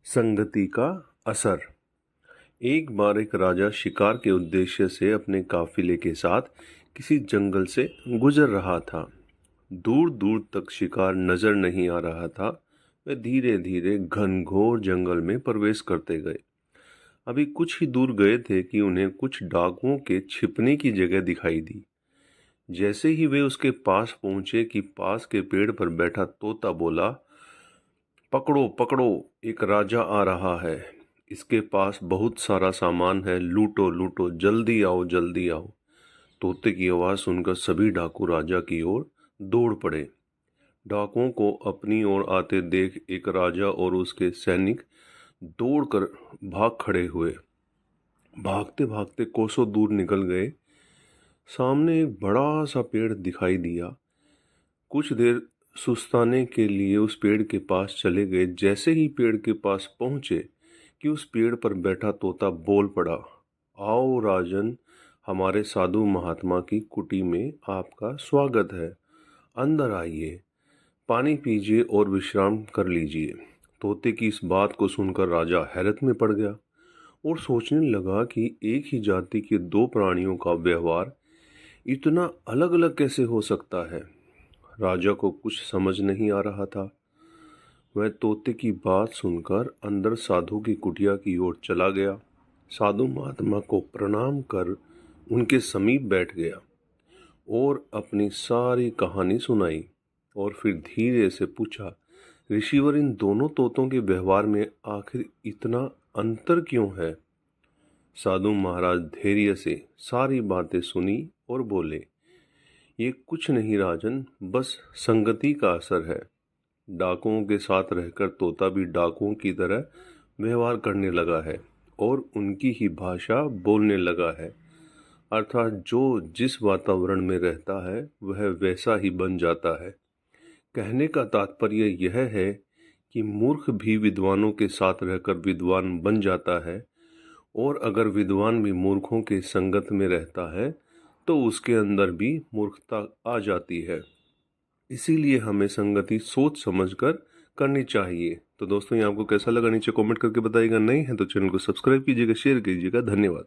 संगति का असर। एक बार एक राजा शिकार के उद्देश्य से अपने काफिले के साथ किसी जंगल से गुजर रहा था। दूर दूर तक शिकार नजर नहीं आ रहा था। वे धीरे धीरे घनघोर जंगल में प्रवेश करते गए। अभी कुछ ही दूर गए थे कि उन्हें कुछ डाकुओं के छिपने की जगह दिखाई दी। जैसे ही वे उसके पास पहुंचे कि पास के पेड़ पर बैठा तोता बोला, पकड़ो पकड़ो, एक राजा आ रहा है। इसके पास बहुत सारा सामान है, लूटो लूटो, जल्दी आओ जल्दी आओ। तोते की आवाज़ सुनकर सभी डाकू राजा की ओर दौड़ पड़े। डाकुओं को अपनी ओर आते देख एक राजा और उसके सैनिक दौड़कर भाग खड़े हुए। भागते भागते कोसों दूर निकल गए। सामने एक बड़ा सा पेड़ दिखाई दिया। कुछ देर सुस्ताने के लिए उस पेड़ के पास चले गए। जैसे ही पेड़ के पास पहुंचे कि उस पेड़ पर बैठा तोता बोल पड़ा, आओ राजन, हमारे साधु महात्मा की कुटी में आपका स्वागत है। अंदर आइए, पानी पीजिए और विश्राम कर लीजिए। तोते की इस बात को सुनकर राजा हैरत में पड़ गया और सोचने लगा कि एक ही जाति के दो प्राणियों का व्यवहार इतना अलग अलग कैसे हो सकता है। राजा को कुछ समझ नहीं आ रहा था। वह तोते की बात सुनकर अंदर साधु की कुटिया की ओर चला गया। साधु महात्मा को प्रणाम कर उनके समीप बैठ गया और अपनी सारी कहानी सुनाई और फिर धीरे से पूछा, ऋषिवर, इन दोनों तोतों के व्यवहार में आखिर इतना अंतर क्यों है। साधु महाराज धैर्य से सारी बातें सुनी और बोले, ये कुछ नहीं राजन, बस संगति का असर है। डाकुओं के साथ रहकर तोता भी डाकुओं की तरह व्यवहार करने लगा है और उनकी ही भाषा बोलने लगा है। अर्थात जो जिस वातावरण में रहता है वह वैसा ही बन जाता है। कहने का तात्पर्य यह है कि मूर्ख भी विद्वानों के साथ रहकर विद्वान बन जाता है, और अगर विद्वान भी मूर्खों के संगत में रहता है तो उसके अंदर भी मूर्खता आ जाती है। इसीलिए हमें संगति सोच समझकर करनी चाहिए। तो दोस्तों, ये आपको कैसा लगा नीचे कमेंट करके बताइएगा। नहीं है तो चैनल को सब्सक्राइब कीजिएगा, शेयर कीजिएगा। धन्यवाद।